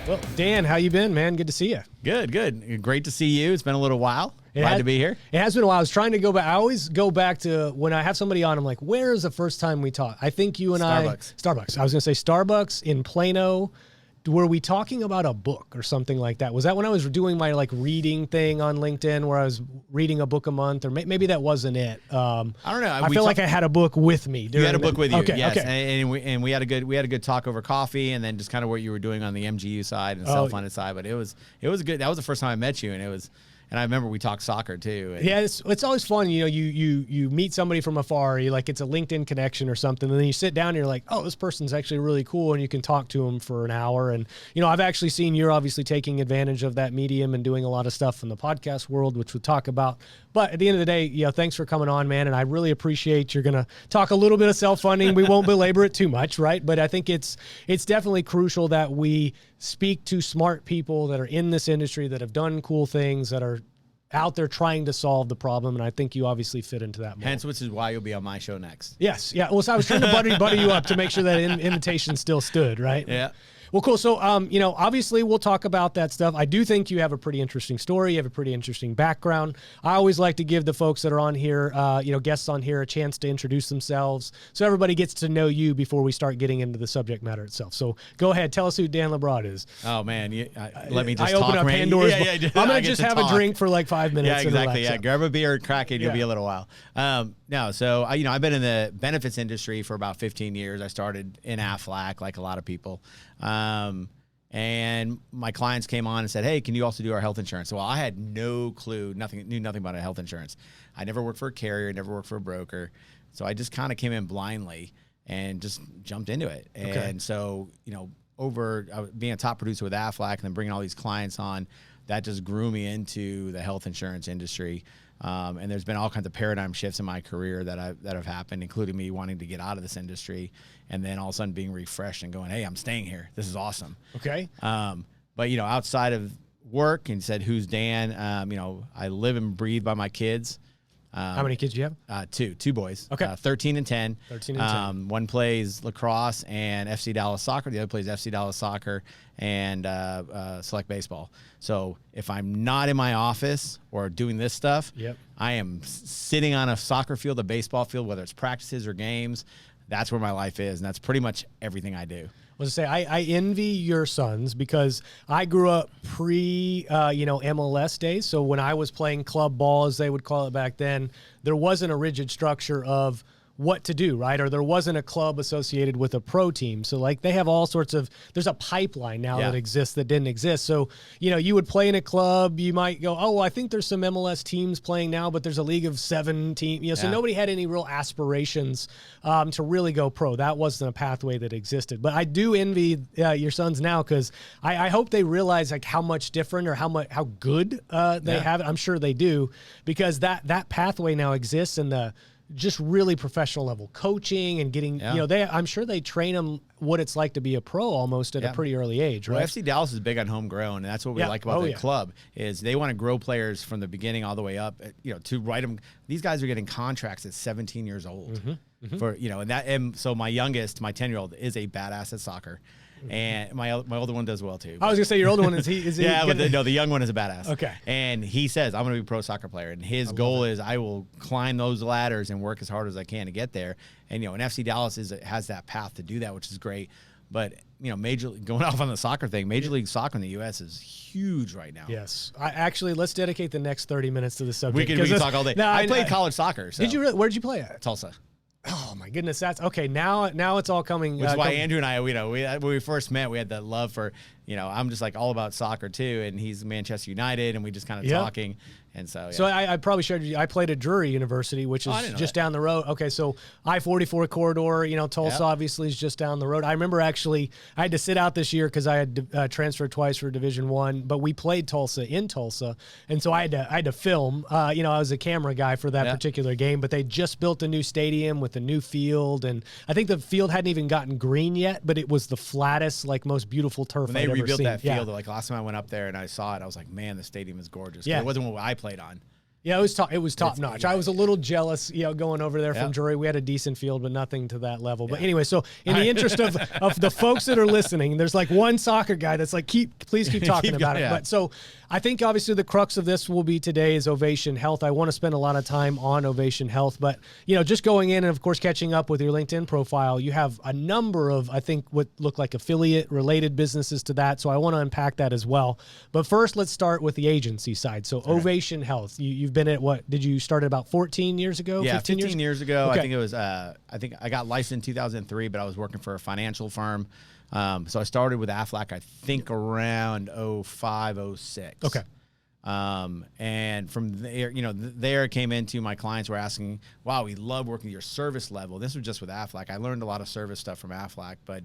Well, Dan, how you been, man? Good to see you. Good, good. Great to see you. It's been a little while. Glad to be here. It has been a while. I was trying to go back. I always go back to when I have somebody on, I'm like, where is the first time we talked? I think you and Starbucks. I was going to say Starbucks in Plano. Were we talking about a book or something like that? Was that when I was doing my reading thing on LinkedIn where I was reading a book a month, or maybe that wasn't it? I don't know. I feel like I had a book with me. You had a book with you, okay, yes. Okay. And we had a good talk over coffee, and then just kind of what you were doing on the MGU side and self-funded side. But it was good. That was the first time I met you, and I remember we talked soccer too. Yeah, it's always fun. You know, you meet somebody from afar. You it's a LinkedIn connection or something, and then you sit down and you're like, oh, this person's actually really cool, and you can talk to them for an hour. And I've actually seen you're obviously taking advantage of that medium and doing a lot of stuff in the podcast world, which we'll talk about. But at the end of the day, thanks for coming on, man. And I really appreciate you're gonna talk a little bit of self-funding. We won't belabor it too much, right? But I think it's definitely crucial that we speak to smart people that are in this industry, that have done cool things, that are out there trying to solve the problem. And I think you obviously fit into that mold. Hence, which is why you'll be on my show next. Yes. Yeah. Well, so I was trying to butter you up to make sure that invitation still stood, right? Yeah. Well, cool. So, obviously we'll talk about that stuff. I do think you have a pretty interesting story. You have a pretty interesting background. I always like to give the folks that are on here, guests on here, a chance to introduce themselves so everybody gets to know you before we start getting into the subject matter itself. So go ahead. Tell us who Dan LaBroad is. Oh, man. Let me just talk. I open up Pandora's box. Yeah, I'm going to just have a drink for 5 minutes. Yeah, exactly. Yeah, grab a beer, crack it. You'll be a little while. So I've been in the benefits industry for about 15 years. I started in Aflac, like a lot of people. And my clients came on and said, hey, can you also do our health insurance? Well, I had no clue, knew nothing about health insurance. I never worked for a carrier, never worked for a broker. So I just kind of came in blindly and just jumped into it. Okay. And so, over being a top producer with Aflac and then bringing all these clients on, that just grew me into the health insurance industry. And there's been all kinds of paradigm shifts in my career that have happened, including me wanting to get out of this industry and then all of a sudden being refreshed and going, hey, I'm staying here. This is awesome. Okay. But, outside of work, and said, who's Dan? I live and breathe by my kids. How many kids do you have? Two boys. Okay. 13 and 10. 13 and 10. One plays lacrosse and FC Dallas soccer. The other plays FC Dallas soccer and select baseball. So if I'm not in my office or doing this stuff, I am sitting on a soccer field, a baseball field, whether it's practices or games. That's where my life is, and that's pretty much everything I do. I was to say, I envy your sons because I grew up MLS days. So when I was playing club ball, as they would call it back then, there wasn't a rigid structure of what to do, right? Or there wasn't a club associated with a pro team. So they have all sorts of, there's a pipeline now that exists that didn't exist. So, you would play in a club, you might go, oh, well, I think there's some MLS teams playing now, but there's a league of 7 teams, so nobody had any real aspirations to really go pro. That wasn't a pathway that existed. But I do envy your sons now because I hope they realize how much different or how good they have it. I'm sure they do, because that pathway now exists in the just really professional level coaching and getting, I'm sure they train them what it's like to be a pro almost at a pretty early age, right? Well, FC Dallas is big on homegrown, and that's what we like about the club is they want to grow players from the beginning all the way up, to write them. These guys are getting contracts at 17 years old and so my youngest, my 10-year-old is a badass at soccer. And my older one does well too. I was gonna say your older one is he? Yeah, but the young one is a badass. Okay. And he says, I'm gonna be a pro soccer player, and his goal is I will climb those ladders and work as hard as I can to get there. And and FC Dallas has that path to do that, which is great. But going off on the soccer thing, Major League Soccer in the U.S. is huge right now. Yes, let's dedicate the next 30 minutes to the subject. We can talk all day. No, I played college soccer. So. Did you? Where did you play at? Tulsa. Oh my goodness, that's okay. Now it's all coming. Which is why Andrew and I, when we first met, we had that love for, I'm just all about soccer too, and he's Manchester United, and we just kind of talking, and so. Yeah. So I probably shared you. I played at Drury University, which is just down the road. Okay, so I-44 corridor. Tulsa obviously is just down the road. I remember actually I had to sit out this year because I had transferred twice for Division I, but we played Tulsa in Tulsa, and so I had to film. I was a camera guy for that particular game, but they just built a new stadium with a new field, and I think the field hadn't even gotten green yet, but it was the flattest, most beautiful turf I'd ever seen. They rebuilt that field. Last time I went up there and I saw it, I was like, man, the stadium is gorgeous. Yeah. It wasn't what I played on. Yeah, it was top notch. Yeah. I was a little jealous, going over there from Drury. We had a decent field, but nothing to that level. But anyway, so in the interest of the folks that are listening, there's like one soccer guy that's like, please keep talking about it. Yeah. But so I think obviously the crux of this will be today is Ovation Health. I want to spend a lot of time on Ovation Health, but just going in and of course catching up with your LinkedIn profile, you have a number of, I think, what look like affiliate related businesses to that. So I want to unpack that as well. But first, let's start with the agency side. So Ovation Health, you've been at what? Did you start about 14 years ago? Yeah, 15 years ago. Okay. I think it was. I think I got licensed in 2003, but I was working for a financial firm. So I started with Aflac, I think around 05, 06. Okay. And from there, there came into my clients were asking, wow, we love working your service level. This was just with Aflac. I learned a lot of service stuff from Aflac, but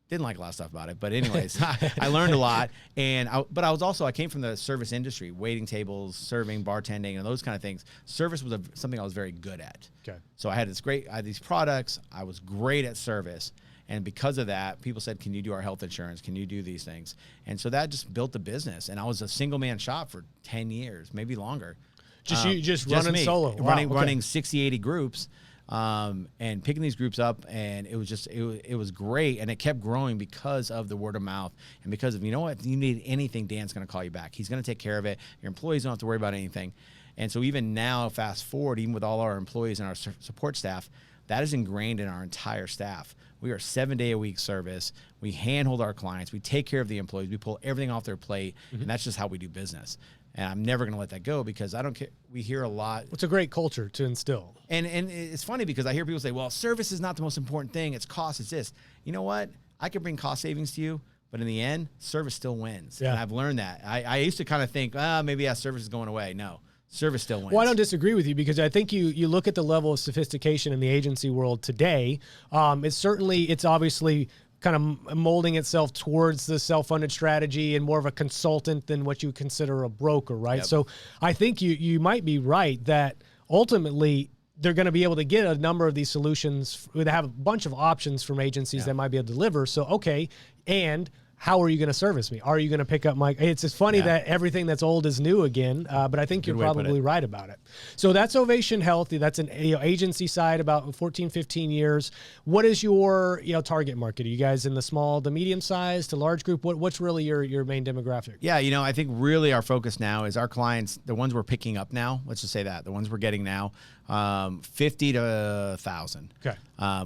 didn't like a lot of stuff about it. But anyways, I learned a lot. But I came from the service industry, waiting tables, serving, bartending, and those kind of things. Service was something I was very good at. Okay. So I had these products. I was great at service. And because of that, people said, can you do our health insurance? Can you do these things? And so that just built the business. And I was a single man shop for 10 years, maybe longer. Just running me, solo. Wow, running 60, 80 groups. And picking these groups up, and it was just it was great, and it kept growing because of the word of mouth, and because of if you need anything, Dan's going to call you back. He's going to take care of it. Your employees don't have to worry about anything. And so even now, fast forward, even with all our employees and our support staff, that is ingrained in our entire staff. We are 7-day-a-week service. We handhold our clients. We take care of the employees. We pull everything off their plate, and that's just how we do business. And I'm never going to let that go because I don't care. We hear a lot. It's a great culture to instill. And it's funny because I hear people say, well, service is not the most important thing. It's cost. It's this. You know what? I could bring cost savings to you, but in the end, service still wins. Yeah. And I've learned that. I used to kind of think, maybe service is going away. No, service still wins. Well, I don't disagree with you because I think you look at the level of sophistication in the agency world today. It's obviously kind of molding itself towards the self-funded strategy and more of a consultant than what you would consider a broker, right? Yep. So I think you might be right that ultimately they're going to be able to get a number of these solutions. They have a bunch of options from agencies that might be able to deliver. So, okay, and how are you going to service me? Are you going to pick up my... It's just funny that everything that's old is new again, but I think you're probably right about it. So that's Ovation Health. That's an agency side, about 14, 15 years. What is your target market? Are you guys in the small, the medium size to large group? What's really your main demographic? Yeah, I think really our focus now is our clients, the ones we're picking up now, let's just say that, the ones we're getting now, 50 to 1,000. Okay.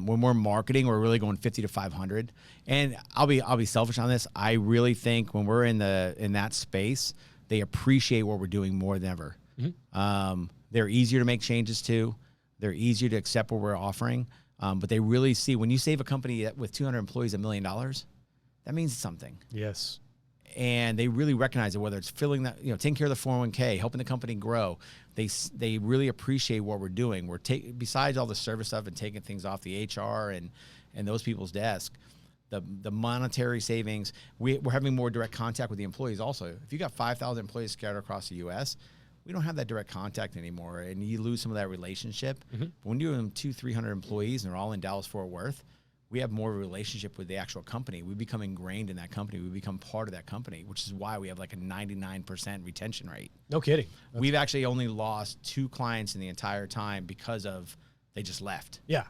When we're marketing, we're really going 50 to 500. And I'll be selfish on this. I really think when we're in that space, they appreciate what we're doing more than ever. Mm-hmm. They're easier to make changes to. They're easier to accept what we're offering. But they really see when you save a company with 200 employees $1 million, that means something. Yes. And they really recognize it, whether it's filling that, taking care of the 401k, helping the company grow. They really appreciate what we're doing. Besides all the service stuff and taking things off the HR and those people's desk, the monetary savings, we're having more direct contact with the employees also. If you got 5,000 employees scattered across the U.S., we don't have that direct contact anymore, and you lose some of that relationship. Mm-hmm. But when you have 200-300 employees and they're all in Dallas-Fort Worth, we have more of a relationship with the actual company. We become ingrained in that company. We become part of that company, which is why we have like a 99% retention rate. No kidding. We've actually only lost 2 clients in the entire time because they just left. Yeah.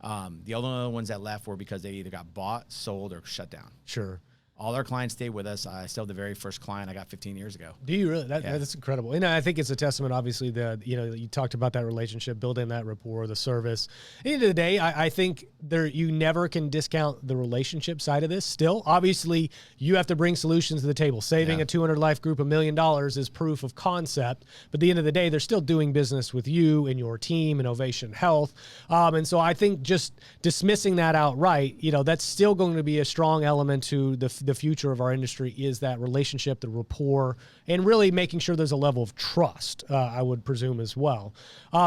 The other ones that left were because they either got bought, sold, or shut down. Sure. All our clients stayed with us. I still have the very first client I got 15 years ago. Do you really? That's incredible. And I think it's a testament, obviously, that you talked about that relationship, building that rapport, the service. At the end of the day, I think you never can discount the relationship side of this. Still, obviously, you have to bring solutions to the table. Saving a 200 life group $1 million is proof of concept. But at the end of the day, they're still doing business with you and your team and Ovation Health. And so I think just dismissing that outright, that's still going to be a strong element to the future of our industry is that relationship, the rapport, and really making sure there's a level of trust, I would presume as well.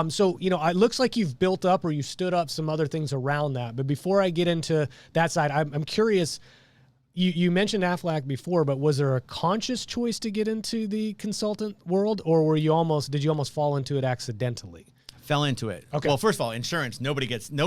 So, it looks like you've built up or you stood up some other things around that. But before I get into that side, I'm curious, you mentioned Aflac before, but was there a conscious choice to get into the consultant world, or did you almost fall into it accidentally? Fell into it. Okay. Well, first of all, insurance. No one gets in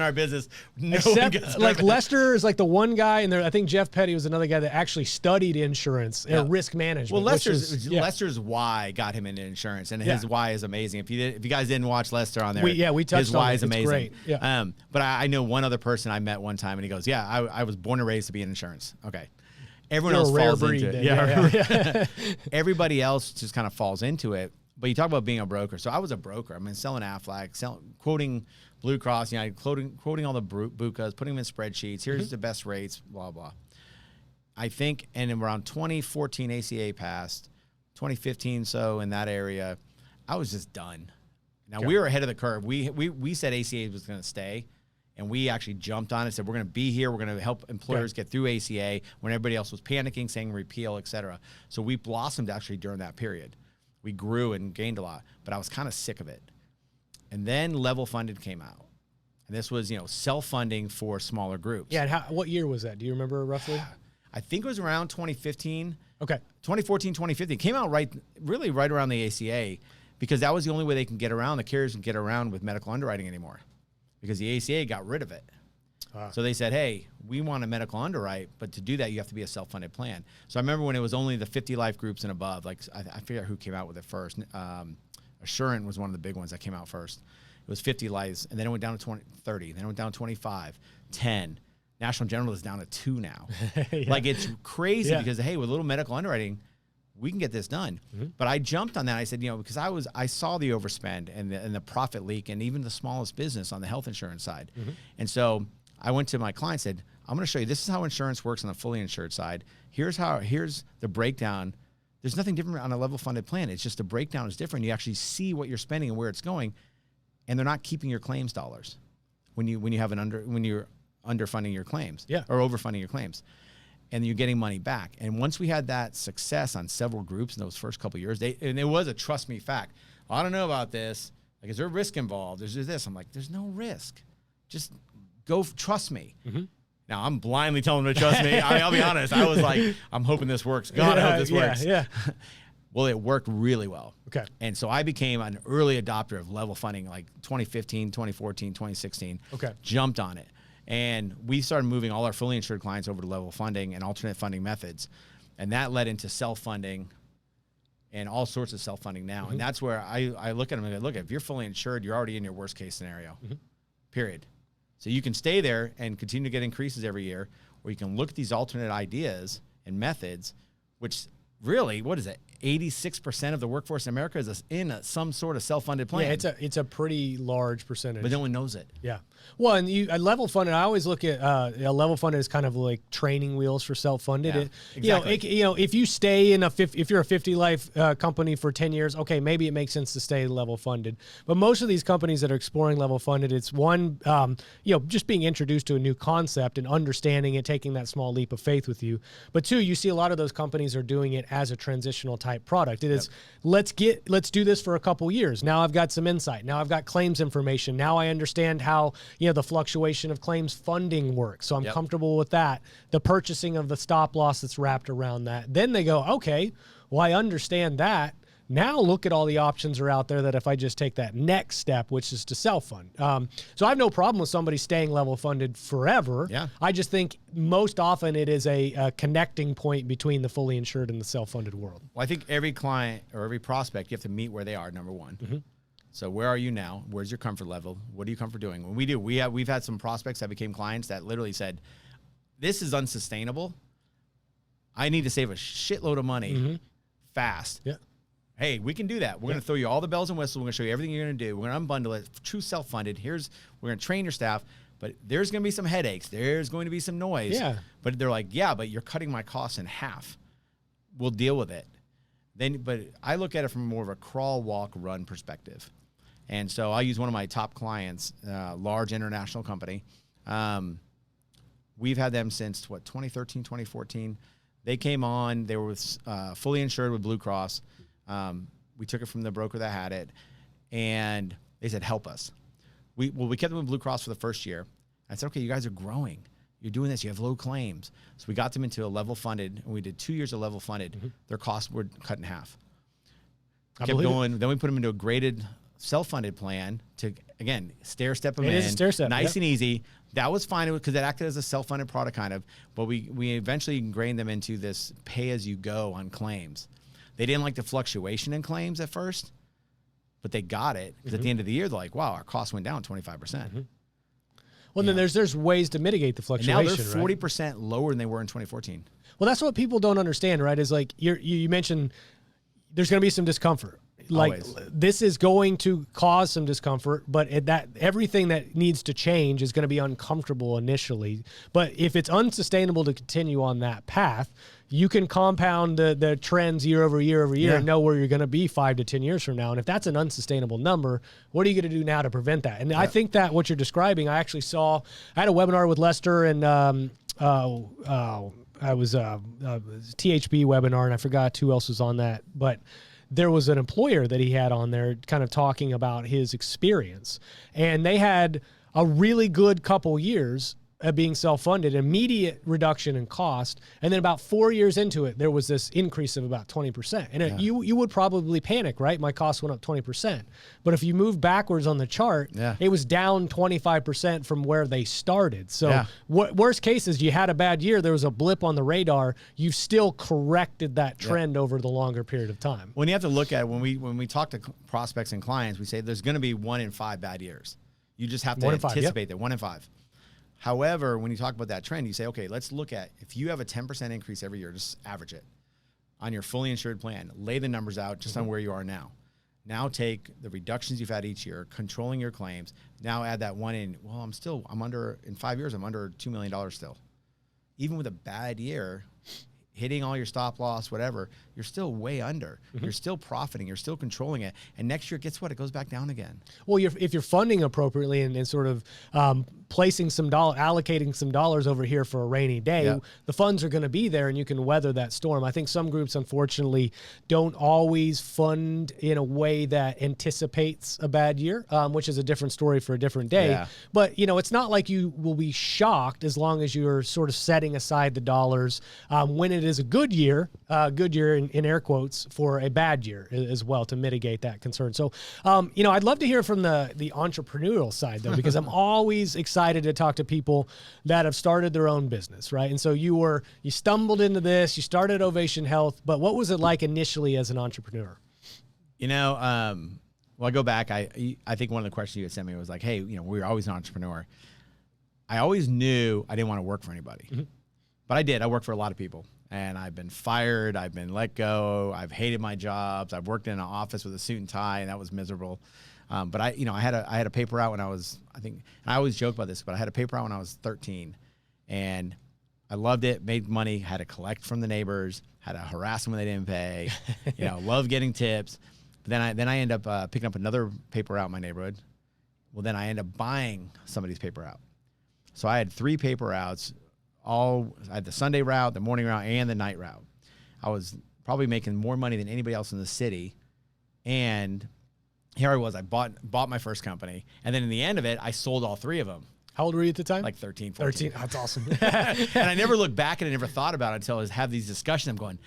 our business. No one Except gets in like our business. Lester is like the one guy, and I think Jeff Petty was another guy that actually studied insurance and risk management. Well, Lester's why got him into insurance, and his why is amazing. If you guys didn't watch Lester on there, we touched his why on it. is amazing. It's great. Yeah. But I know one other person I met one time, and he goes, "Yeah, I was born and raised to be in insurance." Okay. Everyone else falls into it. Yeah. Everybody else just kind of falls into it. But you talk about being a broker. So I was a broker. I mean, selling Aflac, quoting Blue Cross, quoting all the BUCAs, putting them in spreadsheets. Here's the best rates, blah, blah. I think, and in around 2014, ACA passed, 2015, so in that area, I was just done. Now, we were ahead of the curve. We said ACA was going to stay, and we actually jumped on it, said we're going to be here. We're going to help employers get through ACA when everybody else was panicking, saying repeal, et cetera. So we blossomed actually during that period. We grew and gained a lot, but I was kind of sick of it. And then Levelfunded came out. And this was, self-funding for smaller groups. Yeah, and what year was that? Do you remember roughly? I think it was around 2015. Okay. 2014, 2015. It came out right around the ACA, because that was the only way they can get around, the carriers can get around with medical underwriting anymore, because the ACA got rid of it. So they said, hey, we want a medical underwrite, but to do that, you have to be a self-funded plan. So I remember when it was only the 50 life groups and above, like I forget who came out with it first. Assurant was one of the big ones that came out first. It was 50 lives, and then it went down to 30, then it went down to 25, 10. National General is down to 2 now. Like, it's crazy because, hey, with a little medical underwriting, we can get this done. But I jumped on that. I said, because I saw the overspend and the profit leak, and even the smallest business on the health insurance side. And so I went to my client and said, I'm going to show you, this is how insurance works on the fully insured side. Here's the breakdown. There's nothing different on a level funded plan. It's just the breakdown is different. You actually see what you're spending and where it's going, and they're not keeping your claims dollars when you're underfunding your claims or overfunding your claims, and you're getting money back. And once we had that success on several groups in those first couple of years, and it was a trust me fact. I don't know about this. Like, is there risk involved? Is there this? I'm like, there's no risk. Just go, trust me. Now, I'm blindly telling them to trust me. I'll be honest. I was like, I'm hoping this works. God, I hope this works. Well, it worked really well. Okay. And so I became an early adopter of level funding, like 2015, 2014, 2016. Okay. Jumped on it. And we started moving all our fully insured clients over to level funding and alternate funding methods. And that led into self-funding and all sorts of self-funding now. And that's where I look at them and go, look, if you're fully insured, you're already in your worst case scenario, period. So you can stay there and continue to get increases every year, or you can look at these alternate ideas and methods, which really, what is it? 86% of the workforce in America is in some sort of self-funded plan. Yeah, it's a pretty large percentage. But no one knows it. Yeah. Well, and level funded, I always look at level funded as kind of like training wheels for self-funded. Yeah, exactly. If you stay in if you're a 50 life company for 10 years, okay, maybe it makes sense to stay level funded. But most of these companies that are exploring level funded, it's one, just being introduced to a new concept and understanding it, taking that small leap of faith with you. But two, you see a lot of those companies are doing it as a transitional type product. It is, let's do this for a couple years. Now I've got some insight. Now I've got claims information. Now I understand how, the fluctuation of claims funding works. So I'm comfortable with that. The purchasing of the stop loss that's wrapped around that. Then they go, okay, well, I understand that. Now look at all the options are out there that if I just take that next step, which is to self-fund. So I have no problem with somebody staying level funded forever. Yeah. I just think most often it is a connecting point between the fully insured and the self-funded world. Well, I think every client or every prospect, you have to meet where they are, number one. So where are you now? Where's your comfort level? What are you comfortable doing? When we've had some prospects that became clients that literally said, this is unsustainable. I need to save a shitload of money fast. Yeah. Hey, we can do that. We're going to throw you all the bells and whistles. We're going to show you everything you're going to do. We're going to unbundle it. True self-funded. We're going to train your staff, but there's going to be some headaches. There's going to be some noise. Yeah. But they're like, yeah, but you're cutting my costs in half. We'll deal with it. But I look at it from more of a crawl, walk, run perspective. And so I use one of my top clients, large international company. We've had them since 2013, 2014. They came on, they were fully insured with Blue Cross. We took it from the broker that had it, and they said, help us. We kept them with Blue Cross for the first year. I said, okay, you guys are growing. You're doing this. You have low claims. So we got them into a level funded, and we did 2 years of level funded. Their costs were cut in half. Kept going. Then we put them into a graded self-funded plan to, again, stair-step them It in. is a stair-step, Nice and easy. That was fine because it acted as a self-funded product kind of, but we eventually ingrained them into this pay-as-you-go on claims. They didn't like the fluctuation in claims at first, but they got it because at the end of the year, they're like, wow, our costs went down 25%. Well, then there's ways to mitigate the fluctuation. And now they're 40% lower than they were in 2014. Well, that's what people don't understand, right? Is like you mentioned there's going to be some discomfort. Like Always. this is going to cause some discomfort, but everything that needs to change is going to be uncomfortable initially. But if it's unsustainable to continue on that path, you can compound the trends year over year over year and know where you're going to be 5 to 10 years from now. And if that's an unsustainable number, what are you going to do now to prevent that? And I think that what you're describing, I actually saw. I had a webinar with Lester and I was a THB webinar, and I forgot who else was on that, but there was an employer that he had on there kind of talking about his experience, and they had a really good couple years of being self-funded, immediate reduction in cost, and then about 4 years into it, there was this increase of about 20%. And you would probably panic, right? My cost went up 20%. But if you move backwards on the chart, it was down 25% from where they started. So worst case is you had a bad year, there was a blip on the radar, you still corrected that trend over the longer period of time. When you have to look at it, when we talk to prospects and clients, we say there's going to be 1 in 5 bad years. You just have to anticipate that 1 in 5. However, when you talk about that trend, you say, okay, let's look at if you have a 10% increase every year, just average it on your fully insured plan, lay the numbers out just on where you are now. Now take the reductions you've had each year, controlling your claims. Now add that 1 in. Well, in 5 years, I'm under $2 million still. Even with a bad year, hitting all your stop loss, whatever, you're still way under. You're still profiting. You're still controlling it. And next year, guess what? It goes back down again. Well, if you're funding appropriately and sort of placing allocating some dollars over here for a rainy day, the funds are going to be there and you can weather that storm. I think some groups, unfortunately, don't always fund in a way that anticipates a bad year, which is a different story for a different day. Yeah. But, it's not like you will be shocked as long as you're sort of setting aside the dollars when it is a good year in air quotes, for a bad year as well to mitigate that concern. So, I'd love to hear from the entrepreneurial side, though, because I'm always excited to talk to people that have started their own business, right? And so you stumbled into this, you started Ovation Health, but what was it like initially as an entrepreneur? Well, I go back. I think one of the questions you had sent me was like, hey, we were always an entrepreneur. I always knew I didn't want to work for anybody, but I did. I worked for a lot of people. And I've been fired. I've been let go. I've hated my jobs. I've worked in an office with a suit and tie, and that was miserable. But I had a paper out when I was, and I always joke about this, but I had a paper out when I was 13, and I loved it. Made money. Had to collect from the neighbors. Had to harass them when they didn't pay. Loved getting tips. But then I end up picking up another paper out in my neighborhood. Well, then I end up buying somebody's paper out. So I had 3 paper outs. I had the Sunday route, the morning route, and the night route. I was probably making more money than anybody else in the city. And here I was. I bought my first company. And then in the end of it, I sold all 3 of them. How old were you at the time? Like 13, 14. 13. That's awesome. And I never looked back and I never thought about it until I have these discussions. I'm going,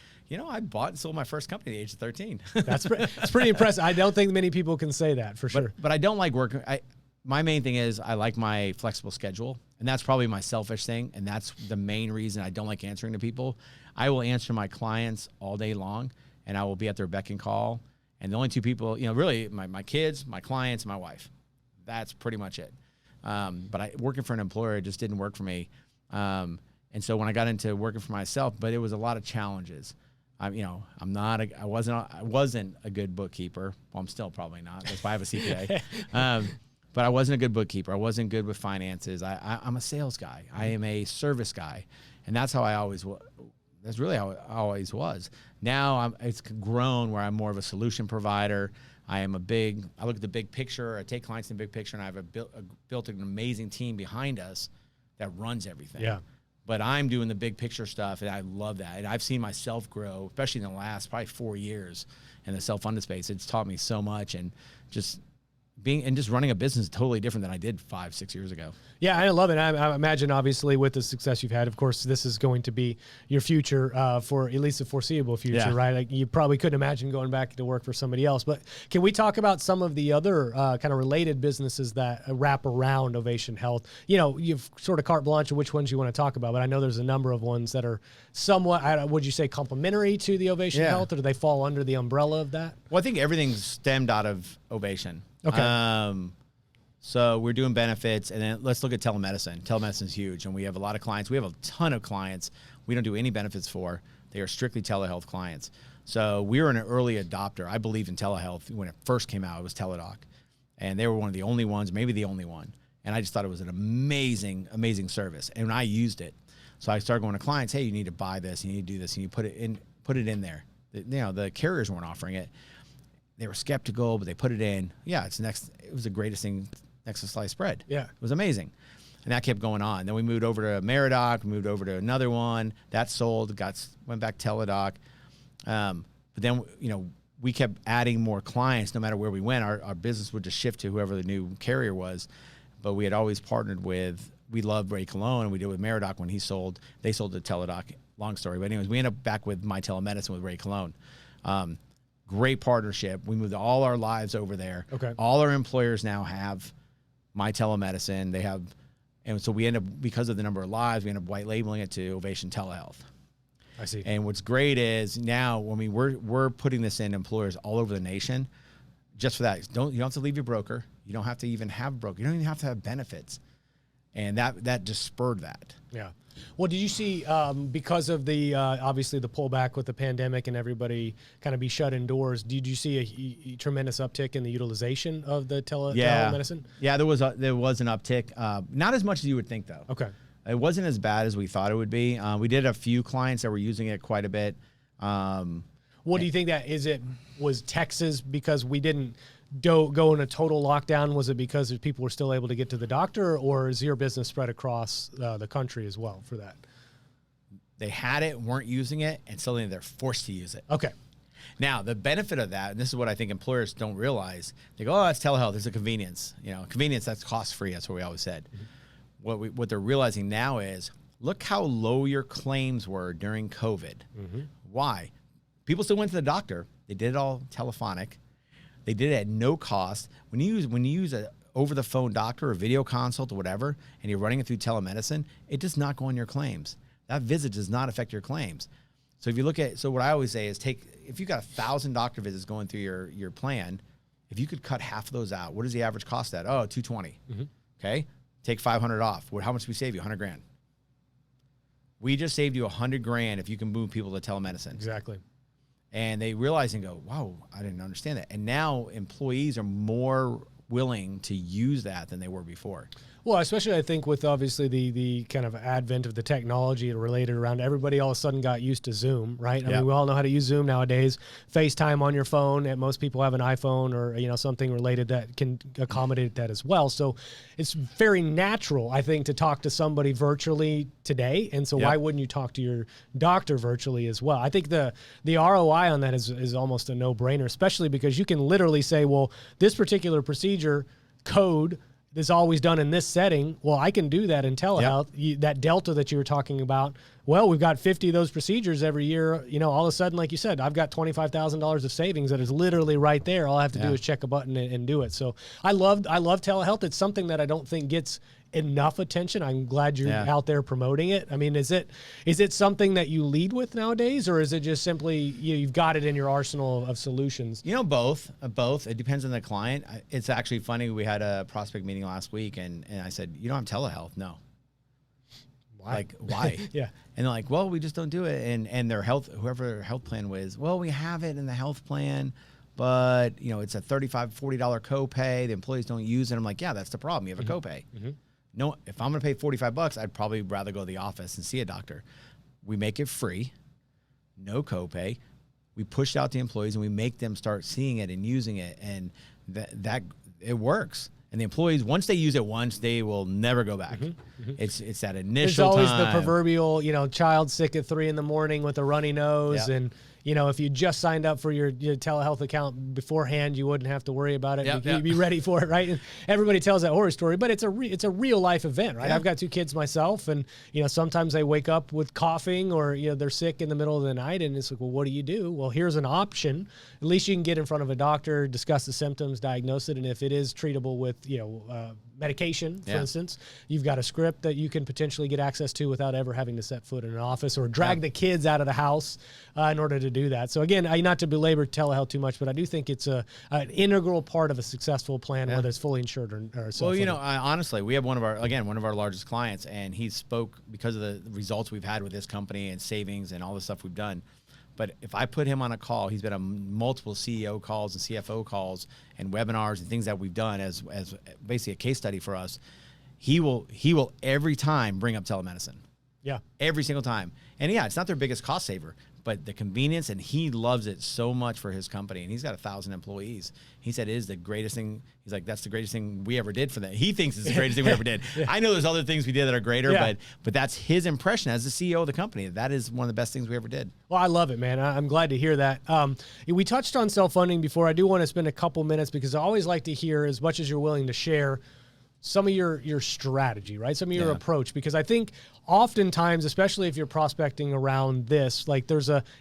I bought and sold my first company at the age of 13. That's pretty impressive. I don't think many people can say that for sure. But I don't like working. My main thing is I like my flexible schedule. And that's probably my selfish thing. And that's the main reason I don't like answering to people. I will answer my clients all day long, and I will be at their beck and call. And the only 2 people, really my kids, my clients, my wife. That's pretty much it. But working for an employer just didn't work for me. And so when I got into working for myself, but it was a lot of challenges. I wasn't a good bookkeeper. Well, I'm still probably not. That's why I have a CPA. But I wasn't a good bookkeeper. I wasn't good with finances. I'm a sales guy. I am a service guy. And that's how I always was. That's really how I always was. Now it's grown where I'm more of a solution provider. I look at the big picture. I take clients in the big picture, and I've built an amazing team behind us that runs everything. Yeah. But I'm doing the big picture stuff, and I love that. And I've seen myself grow, especially in the last probably 4 years in the self-funded space. It's taught me so much, and just being and just running a business is totally different than I did 5-6 years ago. Yeah, I love it. I imagine, obviously, with the success you've had, of course, this is going to be your future for at least the foreseeable future, right? Like, you probably couldn't imagine going back to work for somebody else. But can we talk about some of the other kind of related businesses that wrap around Ovation Health? You know, you've sort of carte blanche of which ones you want to talk about, but I know there's a number of ones that are somewhat, would you say, complementary to the Ovation Health, or do they fall under the umbrella of that? Well, I think everything's stemmed out of Ovation. Okay. So we're doing benefits, and then let's look at telemedicine. Telemedicine is huge, and we have a lot of clients. We have a ton of clients we don't do any benefits for. They are strictly telehealth clients. So we were an early adopter. I believed in telehealth when it first came out. It was Teladoc, and they were one of the only ones, maybe the only one. And I just thought it was an amazing, amazing service, and I used it. So I started going to clients, hey, you need to buy this, you need to do this, and you put it in there. The carriers weren't offering it. They were skeptical, but they put it in. Yeah, it was the greatest thing next to sliced bread. Yeah. It was amazing. And that kept going on. Then we moved over to Meridoc, moved over to another one. That sold, went back to Teladoc. But then, we kept adding more clients no matter where we went. Our business would just shift to whoever the new carrier was. But we had always partnered with, we loved Ray Colon, and we did with Meridoc when he sold. They sold to Teladoc. Long story. But anyways, we ended up back with My Telemedicine with Ray Colon. Great partnership. We moved all our lives over there. Okay. All our employers now have My Telemedicine. They have, and so we end up, because of the number of lives, we end up white labeling it to Ovation Telehealth. I see. And what's great is now when we're putting this in employers all over the nation, just for that. You don't have to leave your broker. You don't have to even have a broker. You don't even have to have benefits. And that just spurred that. Yeah. Well, did you see, because of the, obviously the pullback with the pandemic and everybody kind of be shut indoors, did you see a tremendous uptick in the utilization of the telemedicine? Yeah, there was an uptick. Not as much as you would think, though. Okay. It wasn't as bad as we thought it would be. We did a few clients that were using it quite a bit. What do you think that was Texas because we didn't go in a total lockdown? Was it because people were still able to get to the doctor, or is your business spread across the country as well for that? They had it, weren't using it, and suddenly they're forced to use it. Okay. Now, the benefit of that, and this is what I think employers don't realize, they go, oh, that's telehealth, it's a convenience. Convenience, that's cost-free, that's what we always said. Mm-hmm. What they're realizing now is, look how low your claims were during COVID. Mm-hmm. Why? People still went to the doctor. They did it all telephonic. They did it at no cost. When you use a over-the-phone doctor or video consult or whatever, and you're running it through telemedicine, it does not go on your claims. That visit does not affect your claims. So if you look at, what I always say is if you've got 1,000 doctor visits going through your plan, if you could cut half of those out, what does the average cost at? Oh, $220. Mm-hmm. Okay, take 500 off. How much do we save you? $100,000. We just saved you $100,000 if you can move people to telemedicine. Exactly. And they realize and go, wow, I didn't understand that. And now employees are more willing to use that than they were before. Well, especially I think with obviously the kind of advent of the technology related around, everybody all of a sudden got used to Zoom, right? I mean, we all know how to use Zoom nowadays. FaceTime on your phone, and most people have an iPhone or something related that can accommodate that as well. So it's very natural, I think, to talk to somebody virtually today. And so why wouldn't you talk to your doctor virtually as well? I think the ROI on that is almost a no-brainer, especially because you can literally say, well, this particular procedure code is always done in this setting. Well, I can do that in telehealth. Yep. That delta that you were talking about, well, we've got 50 of those procedures every year. All of a sudden, like you said, I've got $25,000 of savings that is literally right there. All I have to do is check a button and do it. So I love telehealth. It's something that I don't think gets enough attention. I'm glad you're out there promoting it. I mean, is it something that you lead with nowadays, or is it just simply you've got it in your arsenal of solutions? Both. It depends on the client. It's actually funny. We had a prospect meeting last week, and I said, you don't have telehealth? No. Why? Like, why? Yeah. And they're like, well, we just don't do it. And their whoever their health plan was, well, we have it in the health plan, but it's a $35, $40 copay. The employees don't use it. I'm like, yeah, that's the problem. You have a copay. Mm-hmm. No, if I'm going to pay $45, I'd probably rather go to the office and see a doctor. We make it free, no copay. We push it out to employees, and we make them start seeing it and using it, and that it works. And the employees, once they use it once, they will never go back. Mm-hmm. It's that initial. There's always the proverbial, child sick at 3 a.m. with a runny nose, and if you just signed up for your telehealth account beforehand, you wouldn't have to worry about it. You'd be ready for it, right? And everybody tells that horror story, but it's a real life event, right? I've got 2 kids myself, and sometimes they wake up with coughing, or they're sick in the middle of the night, and it's like, well, what do you do? Well, here's an option. At least you can get in front of a doctor, discuss the symptoms, diagnose it, and if it is treatable with medication, for instance, you've got a script that you can potentially get access to without ever having to set foot in an office or drag the kids out of the house in order to do that. So again, not to belabor telehealth too much, but I do think it's an integral part of a successful plan, whether it's fully insured or self-funded. Well, honestly, we have one of our largest clients, and he spoke because of the results we've had with this company and savings and all the stuff we've done. But if I put him on a call, he's been on multiple CEO calls and CFO calls and webinars and things that we've done as basically a case study for us. He will every time bring up telemedicine. Yeah. Every single time. And it's not their biggest cost saver, but the convenience, and he loves it so much for his company. And he's got 1,000 employees. He said it is the greatest thing. He's like, that's the greatest thing we ever did for that. He thinks it's the greatest thing we ever did. I know there's other things we did that are greater, but that's his impression as the CEO of the company. That is one of the best things we ever did. Well, I love it, man. I'm glad to hear that. We touched on self-funding before. I do want to spend a couple minutes because I always like to hear, as much as you're willing to share, some of your strategy, right? Some of your approach, because I think oftentimes, especially if you're prospecting around this, like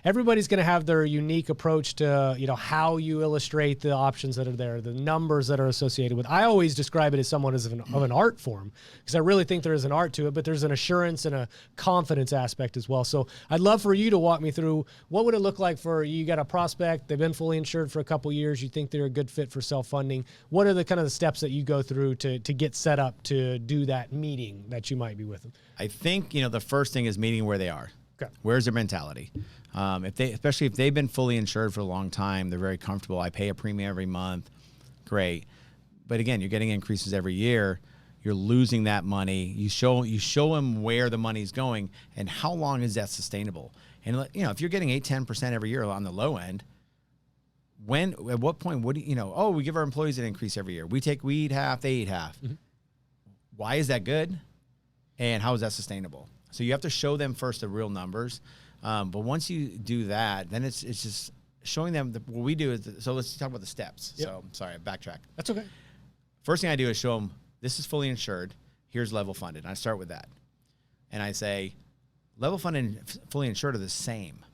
everybody's going to have their unique approach to, how you illustrate the options that are there, the numbers that are associated with. I always describe it as somewhat of an art form, because I really think there is an art to it, but there's an assurance and a confidence aspect as well. So I'd love for you to walk me through, what would it look like for you got a prospect, they've been fully insured for a couple years, you think they're a good fit for self-funding. What are the kind of the steps that you go through to get set up to do that meeting that you might be with them? I think, the first thing is meeting where they are. Okay. Where's their mentality? Especially if they've been fully insured for a long time, they're very comfortable. I pay a premium every month. Great. But again, you're getting increases every year. You're losing that money. You show them where the money's going and how long is that sustainable? And if you're getting 8-10% every year on the low end, at what point, we give our employees an increase every year. We eat half, they eat half. Mm-hmm. Why is that good? And how is that sustainable? So you have to show them first the real numbers. But once you do that, then it's just showing them what we do is, so let's talk about the steps. Yep. So sorry, I backtrack. That's okay. First thing I do is show them, this is fully insured. Here's level funded. And I start with that. And I say, level funded and fully insured are the same.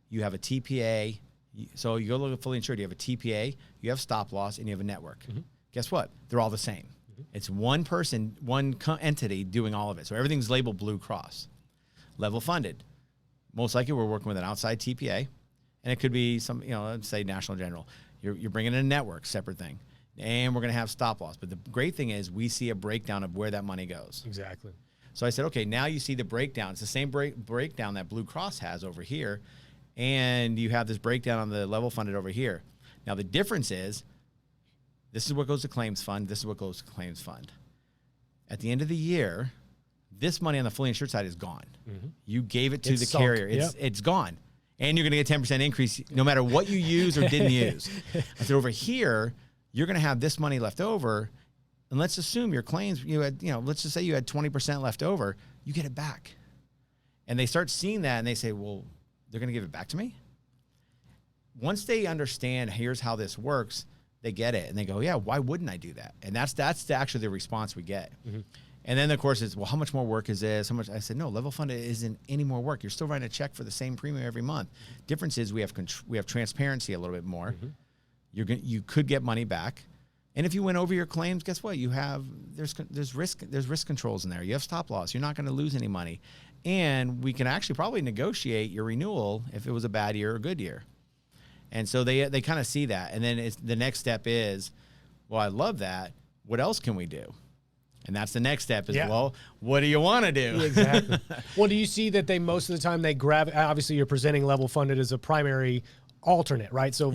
You have a TPA. So you go look at fully insured, you have a TPA, you have stop loss, and you have a network. Mm-hmm. Guess what? They're all the same. It's one person, one entity doing all of it. So everything's labeled Blue Cross. Level funded. Most likely we're working with an outside TPA, and it could be some, let's say National General. You're bringing in a network, separate thing. And we're going to have stop loss. But the great thing is we see a breakdown of where that money goes. Exactly. So I said, okay, now you see the breakdown. It's the same breakdown that Blue Cross has over here. And you have this breakdown on the level funded over here. Now the difference is, this is what goes to claims fund. This is what goes to claims fund. At the end of the year, this money on the fully insured side is gone. Mm-hmm. You gave it to the carrier. It's gone. And you're going to get 10% increase no matter what you use or didn't use. I said, over here, you're going to have this money left over. And let's assume your claims, let's just say you had 20% left over. You get it back. And they start seeing that and they say, well, they're going to give it back to me? Once they understand, here's how this works, they get it and they go, yeah, why wouldn't I do that? And that's actually the response we get. Mm-hmm. And then of course is, well, how much more work is this? How much? I said, no, level funded isn't any more work. You're still writing a check for the same premium every month. Difference is we have transparency a little bit more. Mm-hmm. You could get money back. And if you went over your claims, guess what? There's risk controls in there. You have stop loss. You're not going to lose any money. And we can actually probably negotiate your renewal if it was a bad year or a good year. And so they kind of see that. And then the next step is, well, I love that. What else can we do? And that's the next step is, well, what do you want to do? Exactly. Well, do you see that most of the time they obviously you're presenting level funded as a primary alternate, right? So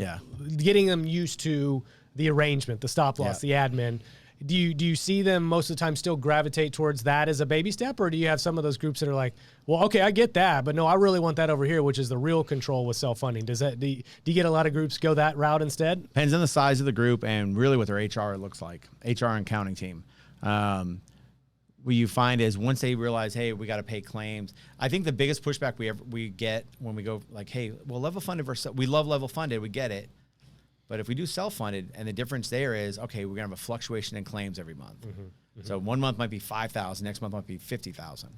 getting them used to the arrangement, the stop loss, the admin. Do you see them most of the time still gravitate towards that as a baby step, or do you have some of those groups that are like, well, okay, I get that, but no, I really want that over here, which is the real control with self-funding? Do you get a lot of groups go that route instead? Depends on the size of the group and really what their HR looks like, HR and accounting team. what you find is once they realize, hey, we got to pay claims. I think the biggest pushback we get when we go like, hey, well, level funded versus, we love level funded, we get it. But if we do self-funded, and the difference there is, okay, we're gonna have a fluctuation in claims every month. So 1 month might be 5,000, next month might be 50,000.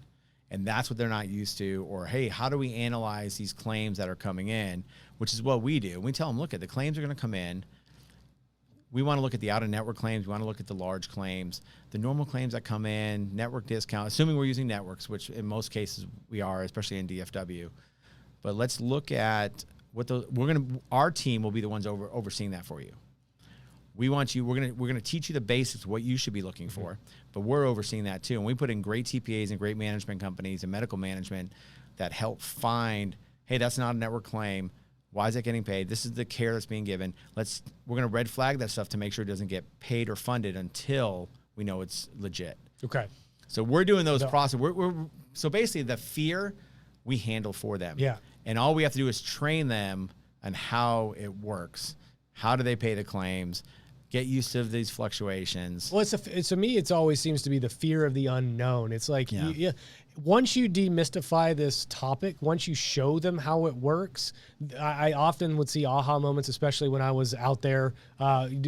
And that's what they're not used to. Or, hey, how do we analyze these claims that are coming in, which is what we do. We tell them, look, the claims are gonna come in. We want to look at the out-of-network claims. We want to look at the large claims, the normal claims that come in, network discount, assuming we're using networks, which in most cases we are, especially in DFW. But let's look at what our team will be the ones overseeing that for you. We want you, we're gonna teach you the basics, what you should be looking for, but we're overseeing that too. And we put in great TPAs and great management companies and medical management that help find, hey, that's not a network claim. Why is it getting paid? This is the care that's being given. We're going to red flag that stuff to make sure it doesn't get paid or funded until we know it's legit. Okay. So we're doing those processes. So basically the fear we handle for them. Yeah. And all we have to do is train them on how it works. How do they pay the claims? Get used to these fluctuations. Well, to me, it always seems to be the fear of the unknown. It's like, once you demystify this topic, once you show them how it works, I often would see aha moments, especially when I was out there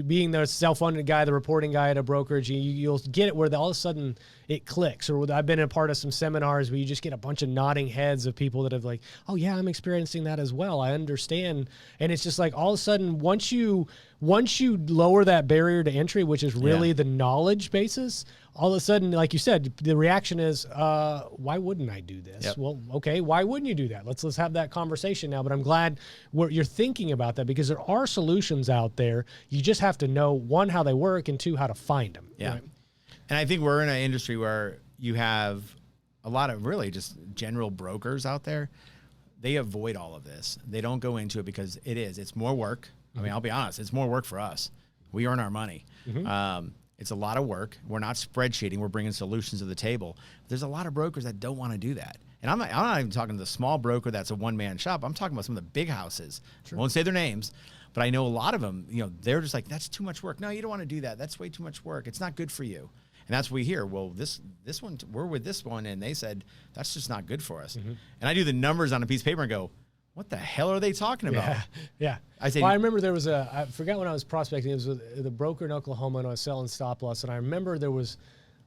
being the self-funded guy, the reporting guy at a brokerage. You'll get it where all of a sudden it clicks. Or I've been a part of some seminars where you just get a bunch of nodding heads of people that have like, oh yeah, I'm experiencing that as well. I understand. And it's just like all of a sudden, once you lower that barrier to entry, which is really the knowledge basis, all of a sudden, like you said, the reaction is, why wouldn't I do this? Yep. Well, okay, why wouldn't you do that? Let's have that conversation now. But I'm glad you're thinking about that, because there are solutions out there. You just have to know, one, how they work, and two, how to find them. Yeah. Right? And I think we're in an industry where you have a lot of really just general brokers out there. They avoid all of this. They don't go into it because it's more work. I mean, I'll be honest, it's more work for us. We earn our money. It's a lot of work. We're not spreadsheeting. We're bringing solutions to the table. There's a lot of brokers that don't want to do that. And I'm not even talking to the small broker that's a one-man shop. I'm talking about some of the big houses. I won't say their names, but I know a lot of them, they're just like, that's too much work. No, you don't want to do that. That's way too much work. It's not good for you. And that's what we hear. Well, this one, we're with this one, and they said, that's just not good for us. And I do the numbers on a piece of paper and go, what the hell are they talking about? Yeah. I remember there was I forgot when I was prospecting, it was with the broker in Oklahoma, and I was selling stop loss. And I remember there was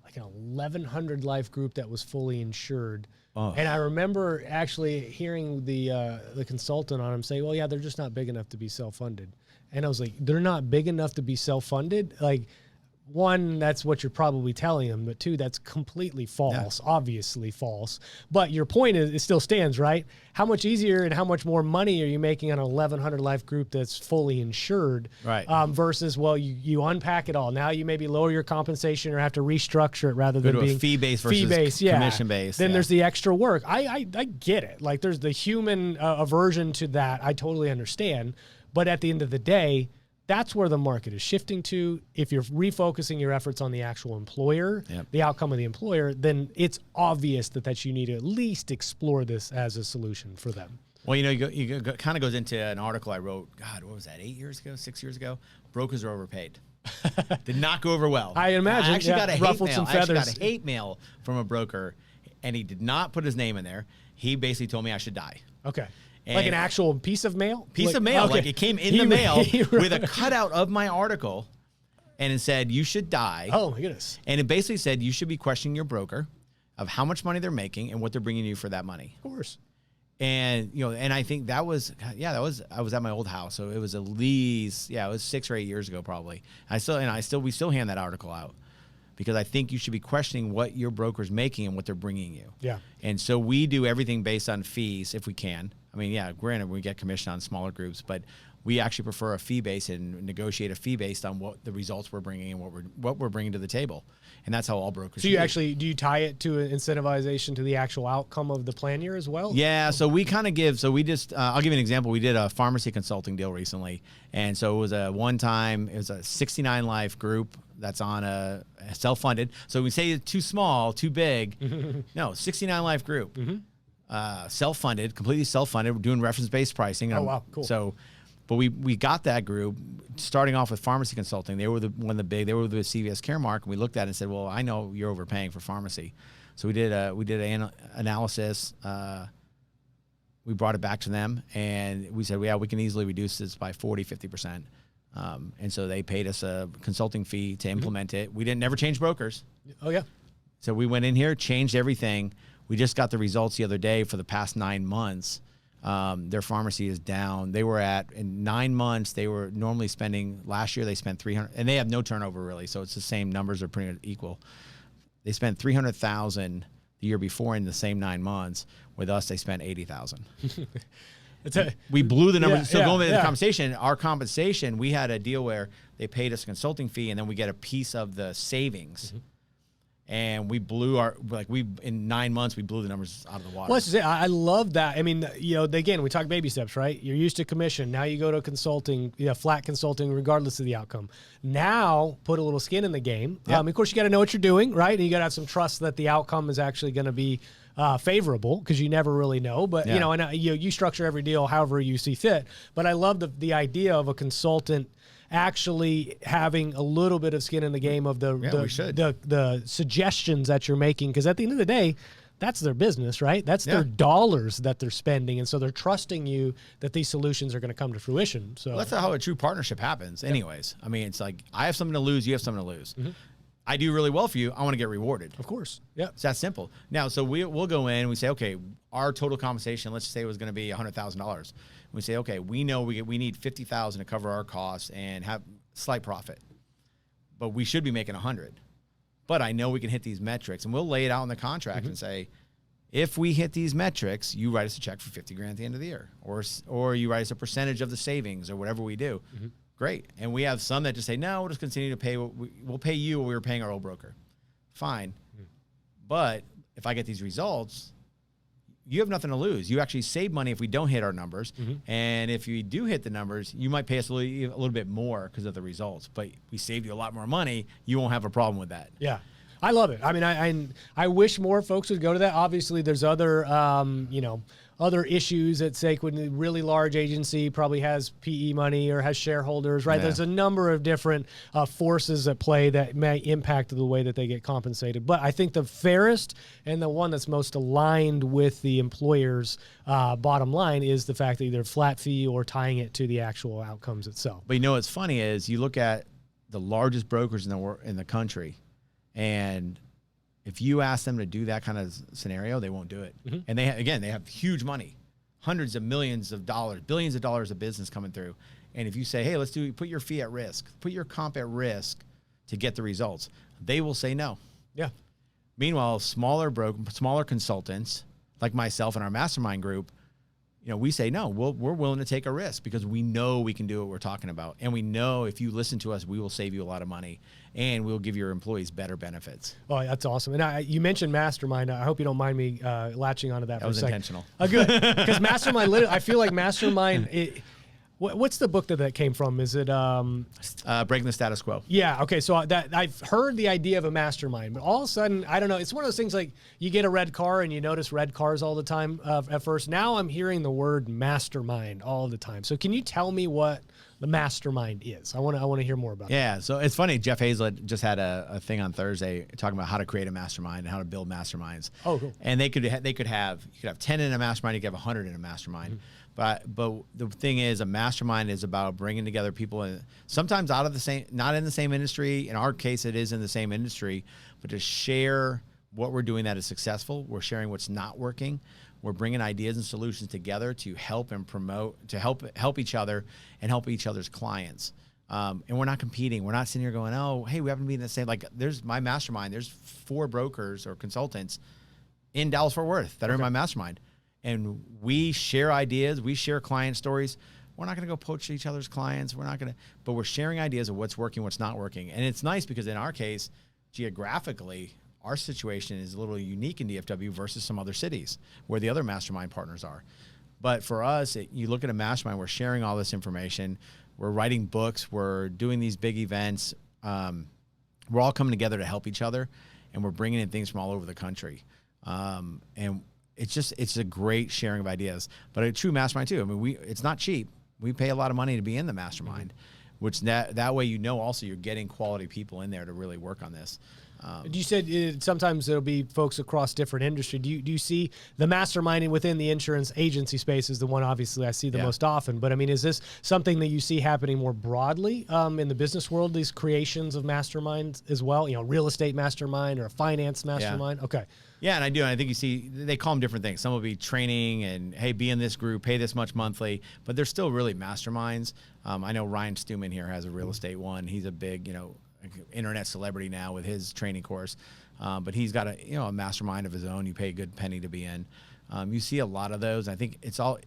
like an 1,100 life group that was fully insured. And I remember actually hearing the consultant on them say, well, yeah, they're just not big enough to be self-funded. And I was like, they're not big enough to be self-funded? Like, one, that's what you're probably telling them, but two, that's completely false, obviously false. But your point is, it still stands, right? How much easier and how much more money are you making on an 1,100 life group that's fully insured? Right. Versus, well, you unpack it all. Now you maybe lower your compensation or have to restructure it rather than being fee-based versus commission-based. Then there's the extra work. I get it. Like, there's the human aversion to that. I totally understand. But at the end of the day, that's where the market is shifting to. If you're refocusing your efforts on the actual employer, the outcome of the employer, then it's obvious that you need to at least explore this as a solution for them. Well, you kind of goes into an article I wrote, God, what was that, 8 years ago, 6 years ago? Brokers are overpaid. Did not go over well. I imagine. I actually got a hate mail. Some I actually feathers. got a hate mail from a broker, and he did not put his name in there. He basically told me I should die. Okay. And like an actual piece of mail? Piece of mail. Okay. Like it came in the mail with a cutout of my article, and it said, you should die. Oh, my goodness. And it basically said you should be questioning your broker of how much money they're making and what they're bringing you for that money. Of course. And, and I think I was at my old house. So it was at least, it was 6 or 8 years ago probably. We still hand that article out. Because I think you should be questioning what your broker's making and what they're bringing you. Yeah. And so we do everything based on fees if we can. I mean, granted, we get commission on smaller groups, but we actually prefer a fee base and negotiate a fee based on what the results we're bringing and what we're bringing to the table. And that's how all brokers do. Do you tie it to an incentivization to the actual outcome of the plan year as well? Yeah, so we kind of give, I'll give you an example. We did a pharmacy consulting deal recently. And so it was a 69 life group that's on a self-funded. So we say too small, too big. No, 69 life group. Self-funded, completely self-funded. We're doing reference-based pricing. Oh, wow, cool. So But we got that group starting off with pharmacy consulting. They were they were the CVS Caremark, and we looked at it and said, well, I know you're overpaying for pharmacy. So we did an analysis. We brought it back to them, and we said, yeah, we can easily reduce this by 40-50%. And so they paid us a consulting fee to implement it. We never change brokers. Oh, yeah. So we went in here, changed everything. We just got the results the other day for the past 9 months. Their pharmacy is down. They were in 9 months, they were normally spending, last year they spent 300, and they have no turnover really. So it's the same numbers are pretty much equal. They spent 300,000 the year before in the same 9 months. With us, they spent 80,000. We blew the numbers. Going into the compensation, our compensation, we had a deal where they paid us a consulting fee, and then we get a piece of the savings. Mm-hmm. And we blew in 9 months, we blew the numbers out of the water. Well, that's just it. I love that. I mean, again, we talk baby steps, right? You're used to commission. Now you go to consulting, flat consulting, regardless of the outcome. Now put a little skin in the game. Yep. Of course, you got to know what you're doing, right? And you got to have some trust that the outcome is actually going to be favorable, because you never really know. But, you structure every deal however you see fit. But I love the idea of a consultant actually having a little bit of skin in the game of the suggestions that you're making, because at the end of the day, that's their business, right? That's their dollars that they're spending, and so they're trusting you that these solutions are going to come to fruition. So that's how a true partnership happens anyways. I mean, it's like, I have something to lose, you have something to lose. Mm-hmm. I do really well for you, I want to get rewarded. Of course. Yeah. It's that simple. Now, so we'll go in and we say, okay, our total compensation, let's say it was going to be $100,000. We say, okay, we know we need $50,000 to cover our costs and have slight profit, but we should be making 100. But I know we can hit these metrics, and we'll lay it out in the contract and say, if we hit these metrics, you write us a check for $50,000 at the end of the year, or you write us a percentage of the savings, or whatever we do. Mm-hmm. Great. And we have some that just say, no, we'll just continue to pay we'll pay you what we were paying our old broker. Fine. Mm-hmm. But if I get these results, you have nothing to lose. You actually save money if we don't hit our numbers. Mm-hmm. And if you do hit the numbers, you might pay us a little bit more because of the results. But we saved you a lot more money. You won't have a problem with that. Yeah. I love it. I mean, I wish more folks would go to that. Obviously, there's other, other issues at stake when a really large agency probably has PE money or has shareholders, right? Yeah. There's a number of different forces at play that may impact the way that they get compensated. But I think the fairest and the one that's most aligned with the employer's bottom line is the fact that either flat fee or tying it to the actual outcomes itself. But what's funny is you look at the largest brokers in the country, and if you ask them to do that kind of scenario, they won't do it. Mm-hmm. And they have huge money, hundreds of millions of dollars, billions of dollars of business coming through. And if you say, hey, put your fee at risk, put your comp at risk to get the results, they will say no. Yeah. Meanwhile, smaller consultants like myself and our mastermind group, we say, no, we're willing to take a risk because we know we can do what we're talking about. And we know if you listen to us, we will save you a lot of money and we'll give your employees better benefits. Oh, that's awesome. And you mentioned Mastermind. I hope you don't mind me latching onto that for a second. That was intentional. Good. Because Mastermind, I feel like Mastermind, what's the book that came from? Is it Breaking the Status Quo? Yeah. Okay. So I've heard the idea of a mastermind, but all of a sudden, I don't know. It's one of those things like you get a red car and you notice red cars all the time at first. Now I'm hearing the word mastermind all the time. So can you tell me what the mastermind is? I want to hear more about it. Yeah. So it's funny. Jeff Hazlett just had a thing on Thursday talking about how to create a mastermind and how to build masterminds. Oh, cool. And you could have 10 in a mastermind. You could have 100 in a mastermind. Mm-hmm. But the thing is, a mastermind is about bringing together people, sometimes out of not in the same industry. In our case, it is in the same industry, but to share what we're doing that is successful. We're sharing what's not working. We're bringing ideas and solutions together to help and promote, to help each other and help each other's clients. And we're not competing. We're not sitting here going, oh, hey, we happen to be in the same. Like, there's my mastermind. There's 4 brokers or consultants in Dallas-Fort Worth that are in my mastermind. And we share ideas, we share client stories. We're not going to go poach each other's clients. But we're sharing ideas of what's working, what's not working. And it's nice because in our case, geographically, our situation is a little unique in DFW versus some other cities where the other mastermind partners are. But for us, you look at a mastermind, we're sharing all this information. We're writing books. We're doing these big events. We're all coming together to help each other, and we're bringing in things from all over the country. And it's a great sharing of ideas, but a true mastermind too. I mean, it's not cheap. we pay a lot of money to be in the mastermind, which that way, also you're getting quality people in there to really work on this. You said sometimes there'll be folks across different industry. Do you see the masterminding within the insurance agency space is the one obviously I see the most often, but I mean, is this something that you see happening more broadly in the business world, these creations of masterminds as well, real estate mastermind or a finance mastermind? Yeah. Okay. Yeah, and I do. And I think you see, they call them different things. Some will be training and, hey, be in this group, pay this much monthly, but they're still really masterminds. I know Ryan Stewman here has a real estate one. He's a big, internet celebrity now with his training course. But he's got a mastermind of his own. You pay a good penny to be in. You see a lot of those. I think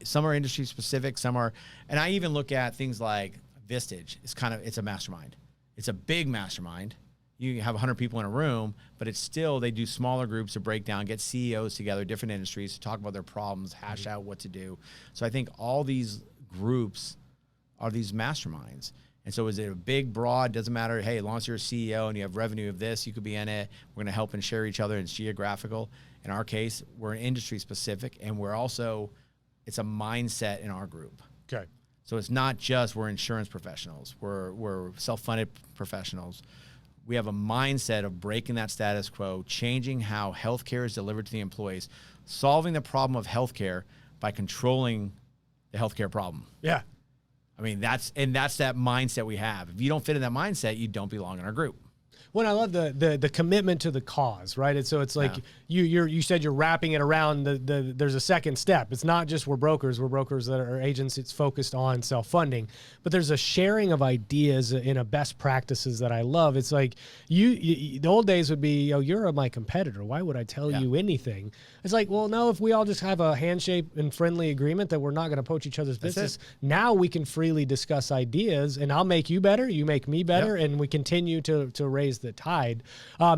some are industry specific, some are, and I even look at things like Vistage. It's a mastermind. It's a big mastermind. You have 100 people in a room, but it's still, they do smaller groups to break down, get CEOs together, different industries to talk about their problems, hash out what to do. So I think all these groups are these masterminds. And so is it a big, broad, doesn't matter, hey, as long as you're a CEO and you have revenue of this, you could be in it. We're going to help and share each other, and it's geographical. In our case, we're industry specific, and it's a mindset in our group. Okay. So it's not just we're insurance professionals. We're self-funded professionals. We have a mindset of breaking that status quo, changing how healthcare is delivered to the employees, solving the problem of healthcare by controlling the healthcare problem. Yeah. I mean, that's that mindset we have. If you don't fit in that mindset, you don't belong in our group. Well, I love the commitment to the cause, right? And so it's like you said you're wrapping it around there's a second step. It's not just we're brokers that are agents. It's focused on self-funding, but there's a sharing of ideas in a best practices that I love. It's like the old days would be, you're my competitor. Why would I tell you anything? It's like, well, no, if we all just have a handshake and friendly agreement that we're not going to poach each other's business, now we can freely discuss ideas, and I'll make you better, you make me better, and we continue to raise the tide.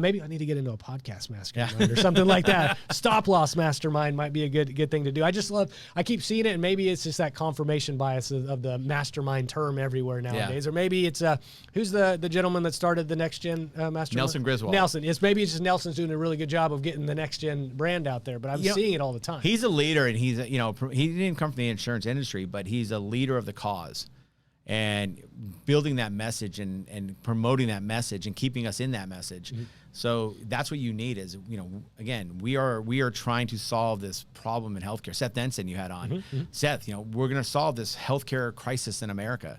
Maybe I need to get into a podcast mastermind or something like that. Stop loss mastermind might be a good thing to do. I keep seeing it, and maybe it's just that confirmation bias of the mastermind term everywhere nowadays. Or maybe it's who's the gentleman that started the next gen mastermind? Nelson Griswold. Nelson. Maybe it's just Nelson's doing a really good job of getting the next gen brand out there, but I'm seeing it all the time. He's a leader, and he didn't come from the insurance industry, but he's a leader of the cause. And building that message and promoting that message and keeping us in that message. Mm-hmm. So that's what you need is, again, we are trying to solve this problem in healthcare. Seth Denson you had on. Mm-hmm. Seth, we're going to solve this healthcare crisis in America.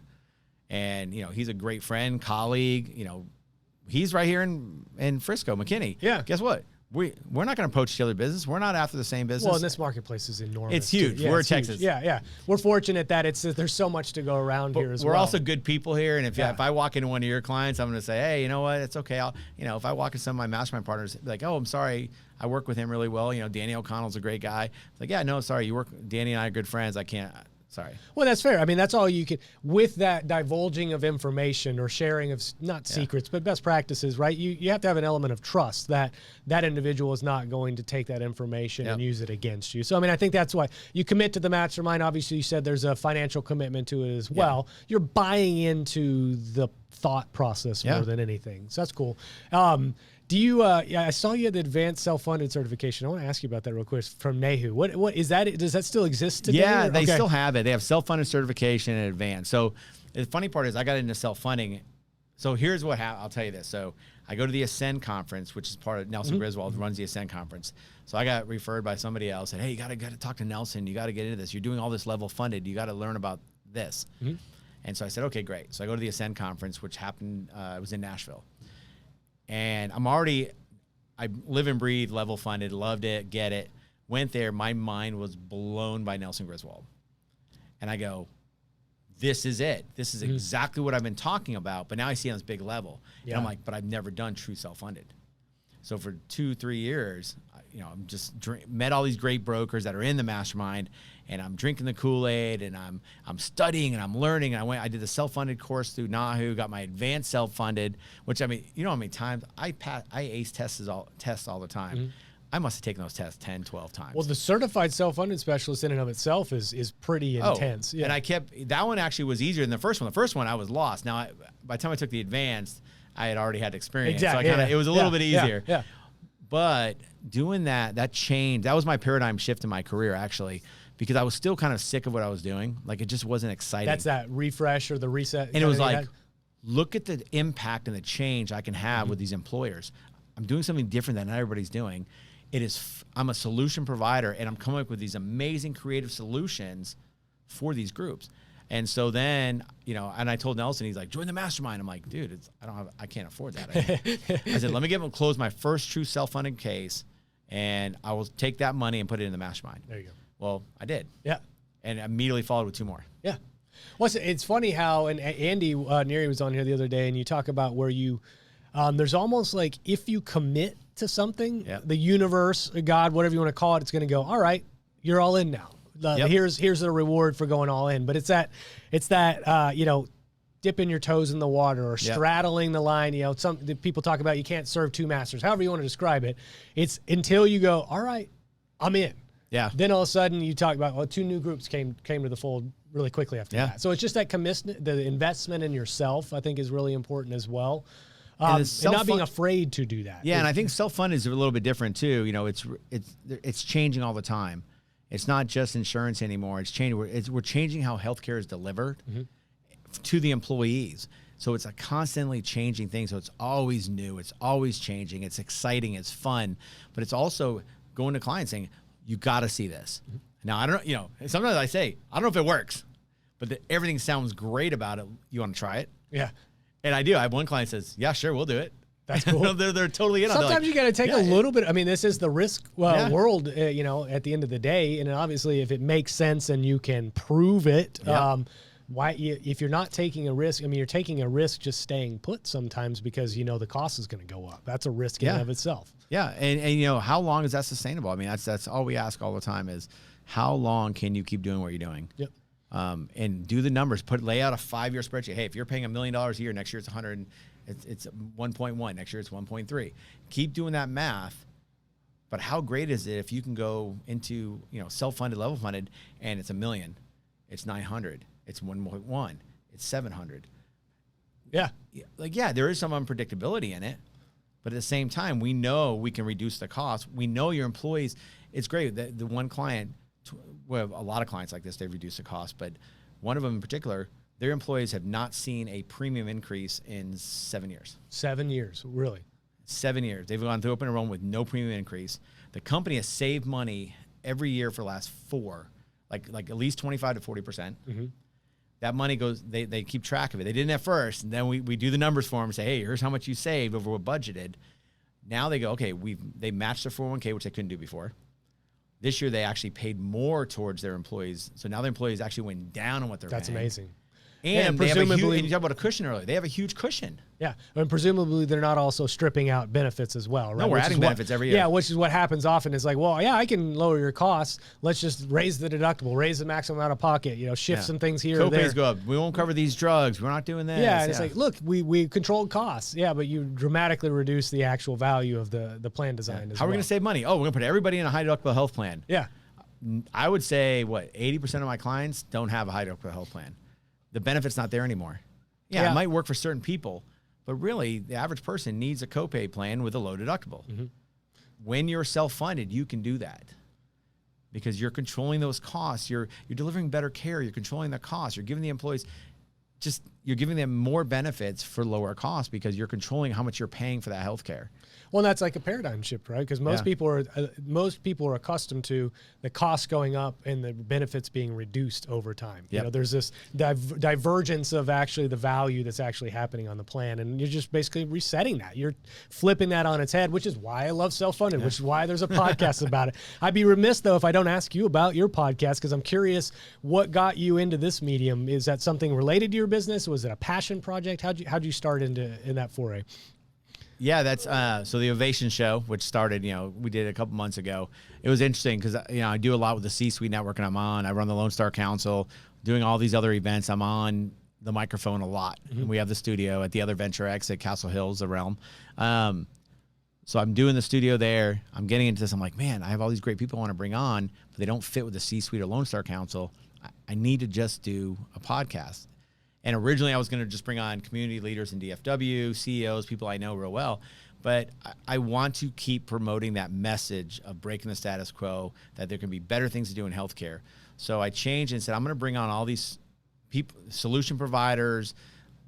And, he's a great friend, colleague, he's right here in Frisco, McKinney. Yeah. Guess what? We're not going to poach each other's business. We're not after the same business. Well, and this marketplace is enormous. It's huge. We're Texas. Huge. Yeah. We're fortunate that there's so much to go around here as well. We're also good people here, and if I walk into one of your clients, I'm going to say, hey, you know what? It's okay. If I walk into some of my mastermind partners, like, oh, I'm sorry, I work with him really well. Danny O'Connell's a great guy. It's like, yeah, no, sorry, Danny and I are good friends. I can't. Sorry. Well, that's fair. I mean, that's all you can, with that divulging of information or sharing of not secrets, but best practices, right? You have to have an element of trust that individual is not going to take that information and use it against you. So, I mean, I think that's why you commit to the mastermind. Obviously, you said there's a financial commitment to it as well. You're buying into the thought process more than anything. So that's cool. Do you? I saw you had the advanced self-funded certification. I want to ask you about that real quick from Nehu. What is that? Does that still exist today? Yeah, they still have it. They have self-funded certification in advance. So the funny part is I got into self-funding. So here's what happened. I'll tell you this. So I go to the Ascend conference, which is part of Nelson Griswold runs the Ascend conference. So I got referred by somebody else. Said, hey, you got to talk to Nelson. You got to get into this. You're doing all this Levelfunded. You got to learn about this. And so I said, okay, great. So I go to the Ascend conference, which happened. It was in Nashville. And I live and breathe Levelfunded, loved it, get it. Went there, my mind was blown by Nelson Griswold. And I go, this is it. This is exactly what I've been talking about, but now I see it on this big level. Yeah. And I'm like, but I've never done true self-funded. So for 2-3 years, I'm just met all these great brokers that are in the mastermind, and I'm drinking the Kool-Aid, and I'm studying, and I'm learning. And I did the self-funded course through Nahu, got my advanced self-funded, which, I mean, you know how many times I ace tests all the time. I must have taken those tests 10, 12 times. Well, the certified self-funded specialist in and of itself is pretty intense. Yeah. And that one actually was easier than the first one. The first one I was lost. Now, by the time I took the advanced, I had already had experience. Exactly. So it was a little bit easier. Yeah. But doing that changed. That was my paradigm shift in my career, actually, because I was still kind of sick of what I was doing. Like, it just wasn't exciting. That's that refresh or the reset. And it was like, look at the impact and the change I can have with these employers. I'm doing something different than everybody's doing. I'm a solution provider, and I'm coming up with these amazing creative solutions for these groups. And so then, and I told Nelson, he's like, join the mastermind. I'm like, dude, I can't afford that. I said, let me get him close my first true self-funding case, and I will take that money and put it in the mastermind. There you go. Well, I did. Yeah. And immediately followed with 2 more. Yeah. Well, it's funny how, and Andy Neary was on here the other day, and you talk about where you, there's almost like if you commit to something, the universe, God, whatever you want to call it, it's going to go, all right, you're all in now. Here's the reward for going all in. But it's that dipping your toes in the water or straddling the line. Some people talk about you can't serve 2 masters, however you want to describe it. It's until you go, all right, I'm in. Yeah. Then all of a sudden you talk about, 2 new groups came to the fold really quickly after that. So it's just that commitment, the investment in yourself, I think is really important as well. And not being afraid to do that. Yeah, and I think self-fund is a little bit different too. It's changing all the time. It's not just insurance anymore. It's changing. We're changing how healthcare is delivered to the employees. So it's a constantly changing thing. So it's always new. It's always changing. It's exciting. It's fun. But it's also going to clients saying, you got to see this. Now, I don't know, sometimes I say, I don't know if it works, but everything sounds great about it. You want to try it? Yeah. And I do. I have one client says, yeah, sure, we'll do it. That's cool. they're totally in. Sometimes you got to take a little bit. I mean, this is the risk world, at the end of the day. And obviously, if it makes sense and you can prove it, if you're not taking a risk, I mean, you're taking a risk just staying put sometimes because, the cost is going to go up. That's a risk in and of itself. Yeah. And how long is that sustainable? I mean, that's all we ask all the time is how long can you keep doing what you're doing? Yep. And do the numbers, lay out a 5-year spreadsheet. Hey, if you're paying $1 million a year, next year it's 100. It's 1.1. Next year it's 1.3. Keep doing that math. But how great is it if you can go into self-funded, level funded, and it's $1 million, it's 900, it's 1.1, it's 700. Yeah. There is some unpredictability in it, but at the same time, we know we can reduce the cost. We know your employees. It's great that the one client. We have a lot of clients like this. They've reduced the cost, but one of them in particular, their employees have not seen a premium increase in 7 years. 7 years, really? 7 years. They've gone through open enrollment with no premium increase. The company has saved money every year for the last 4, like at least 25 to 40%. Mm-hmm. That money goes. They keep track of it. They didn't at first, and then we do the numbers for them and say, hey, here's how much you saved over what budgeted. Now they go, okay, they matched their 401k, which they couldn't do before. This year, they actually paid more towards their employees. So now their employees actually went down on what they're paying. That's amazing. And presumably, and you talk about a cushion earlier. They have a huge cushion. Yeah, and presumably they're not also stripping out benefits as well, right? No, we're adding benefits every year. Yeah, which is what happens often. Is like, well, yeah, I can lower your costs. Let's just raise the deductible, raise the maximum out of pocket. Shift some things here. Copays or there. go up. We won't cover these drugs. We're not doing this. Yeah, and it's like, look, we controlled costs. Yeah, but you dramatically reduce the actual value of the plan design. How are we going to save money? Oh, we're going to put everybody in a high deductible health plan. Yeah. I would say, 80% of my clients don't have a high deductible health plan. The benefit's not there anymore. Yeah, it might work for certain people, but really, the average person needs a copay plan with a low deductible. Mm-hmm. When you're self-funded, you can do that because you're controlling those costs. You're delivering better care. You're controlling the costs. You're giving the employees you're giving them more benefits for lower costs because you're controlling how much you're paying for that health care. Well, that's like a paradigm shift, right? Because most people are accustomed to the costs going up and the benefits being reduced over time. Yep. There's this divergence of actually the value that's actually happening on the plan, and you're just basically resetting that. You're flipping that on its head, which is why I love Selffunded, which is why there's a podcast about it. I'd be remiss though if I don't ask you about your podcast because I'm curious what got you into this medium. Is that something related to your business? Was it a passion project? How'd you start in that foray? Yeah, that's so the Ovation Show, which started, we did it a couple months ago. It was interesting because, I do a lot with the C-Suite network and I'm on. I run the Lone Star Council, doing all these other events. I'm on the microphone a lot. Mm-hmm. And we have the studio at the other Venture X at Castle Hills, the Realm. So I'm doing the studio there. I'm getting into this. I'm like, man, I have all these great people I want to bring on, but they don't fit with the C-Suite or Lone Star Council. I need to just do a podcast. And originally I was going to just bring on community leaders in DFW, CEOs, people I know real well. But I want to keep promoting that message of breaking the status quo, that there can be better things to do in healthcare. So I changed and said, I'm going to bring on all these people, solution providers,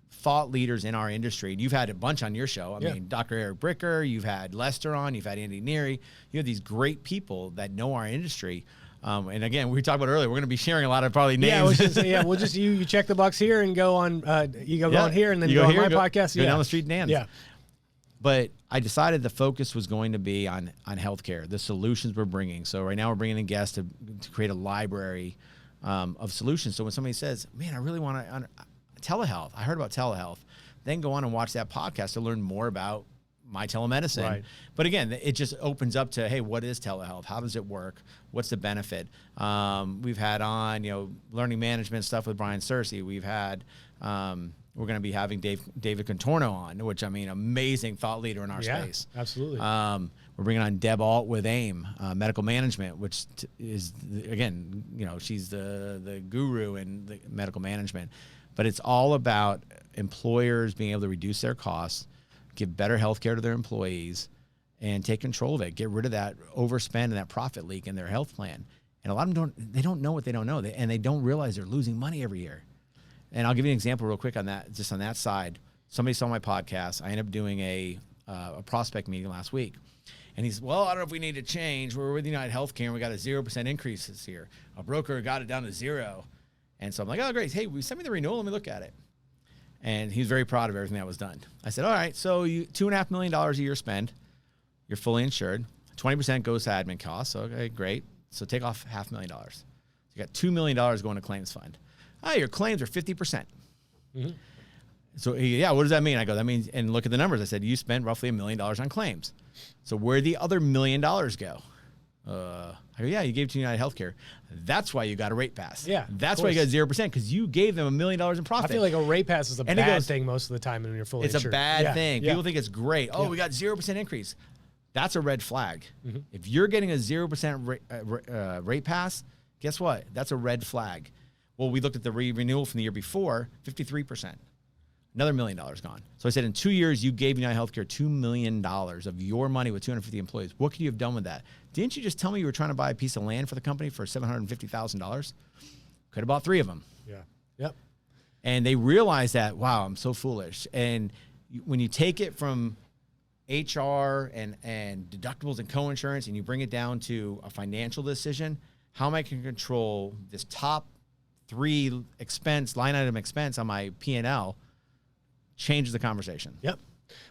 thought leaders in our industry. And you've had a bunch on your show. I mean, Dr. Eric Bricker, you've had Lester on, you've had Andy Neary. You have these great people that know our industry. And again, we talked about earlier, we're going to be sharing a lot of probably names. We'll just you check the box here and go on. You go on here and then go on my podcast. Go down the street and dance. Yeah. But I decided the focus was going to be on healthcare, the solutions we're bringing. So right now we're bringing in guests to create a library of solutions. So when somebody says, man, I really want to telehealth, I heard about telehealth, then go on and watch that podcast to learn more about my telemedicine. Right. But again, it just opens up to, hey, what is telehealth? How does it work? What's the benefit? We've had on, learning management stuff with Brian Searcy. We've had, we're going to be having David Contorno on, which, amazing thought leader in our space. Absolutely. We're bringing on Deb Alt with AIM, medical management, which is, again, she's the guru in the medical management. But it's all about employers being able to reduce their costs, give better health care to their employees, and take control of it. Get rid of that overspend and that profit leak in their health plan. And a lot of them don't know what they don't know, and they don't realize they're losing money every year. And I'll give you an example real quick on that. Just on that side, somebody saw my podcast. I ended up doing a prospect meeting last week. And he said, well, I don't know if we need to change. We're with United Healthcare, and we got a 0% increase this year. A broker got it down to 0. And so I'm like, oh, great. Hey, send me the renewal. Let me look at it. And he was very proud of everything that was done. I said, all right, so you $2.5 million a year spend. You're fully insured. 20% goes to admin costs. Okay, great. So take off $500,000. So you got $2 million going to claims fund. Your claims are 50%. Mm-hmm. So what does that mean? I go, that means, and look at the numbers. I said, you spent roughly $1 million on claims. So where'd the other $1 million go? I go, you gave it to United Healthcare. That's why you got a rate pass. Yeah. That's why you got 0%, because you gave them $1 million in profit. I feel like a rate pass is a bad thing most of the time when you're fully insured. It's a bad thing. People think it's great. Oh, we got 0% increase. That's a red flag. Mm-hmm. If you're getting a 0% rate pass, guess what? That's a red flag. Well, we looked at the renewal from the year before, 53%. Another $1 million gone. So I said, in 2 years, you gave United Healthcare $2 million of your money with 250 employees. What could you have done with that? Didn't you just tell me you were trying to buy a piece of land for the company for $750,000? Could have bought 3 of them. Yeah. Yep. And they realized that, wow, I'm so foolish. And when you take it from HR and deductibles and coinsurance, and you bring it down to a financial decision, how am I going to control this top 3 line item expense on my P&L? Changes the conversation. Yep.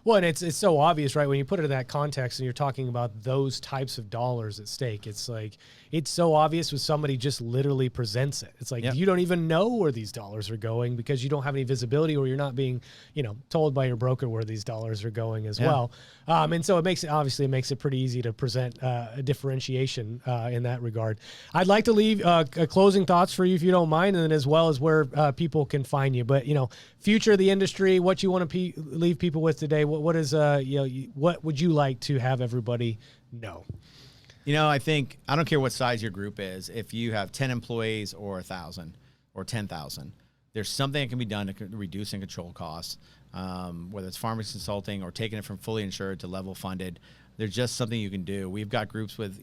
Well, and it's so obvious, right? When you put it in that context and you're talking about those types of dollars at stake, it's like, it's so obvious when somebody just literally presents it. It's like, you don't even know where these dollars are going because you don't have any visibility, or you're not being, told by your broker where these dollars are going as well. And so it makes it pretty easy to present a differentiation in that regard. I'd like to leave closing thoughts for you, if you don't mind, and then as well as where people can find you. But, future of the industry, what you want to leave people with today, what is, what would you like to have everybody know? I think, I don't care what size your group is. If you have 10 employees or 1,000 or 10,000, there's something that can be done to reduce and control costs, whether it's pharmacy consulting or taking it from fully insured to level funded. There's just something you can do. We've got groups with,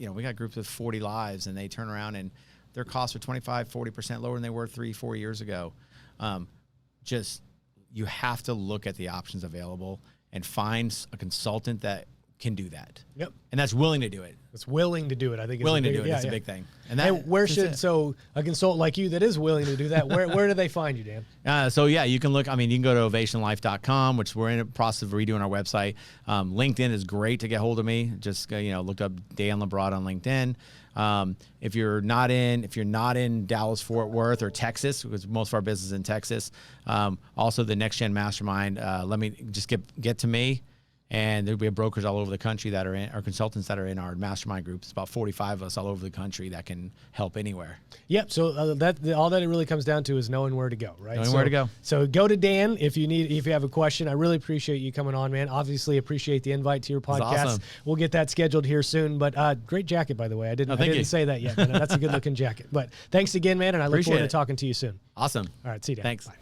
40 lives, and they turn around and their costs are 25-40% lower than they were 3-4 years ago. You have to look at the options available and find a consultant that can do that. Yep. And that's willing to do it. It's willing to do it. I think That's a big thing. And so a consultant like you that is willing to do that, where do they find you, Dan? You can look, you can go to ovationlife.com, which we're in the process of redoing our website. LinkedIn is great to get hold of me. Just, look up Dan LaBroad on LinkedIn. If you're not in Dallas, Fort Worth, or Texas, because most of our business is in Texas, also the Next Gen Mastermind, let me just get to me. And there'll be brokers all over the country that are in, or consultants that are in our mastermind group. It's about 45 of us all over the country that can help anywhere. Yep. So all that it really comes down to is knowing where to go, right? Knowing where to go. So go to Dan if you have a question. I really appreciate you coming on, man. Obviously appreciate the invite to your podcast. Awesome. We'll get that scheduled here soon. But great jacket, by the way. I didn't say that yet. But that's a good looking jacket. But thanks again, man. And I look forward to talking to you soon. Awesome. All right. See you, Dan. Thanks. Bye.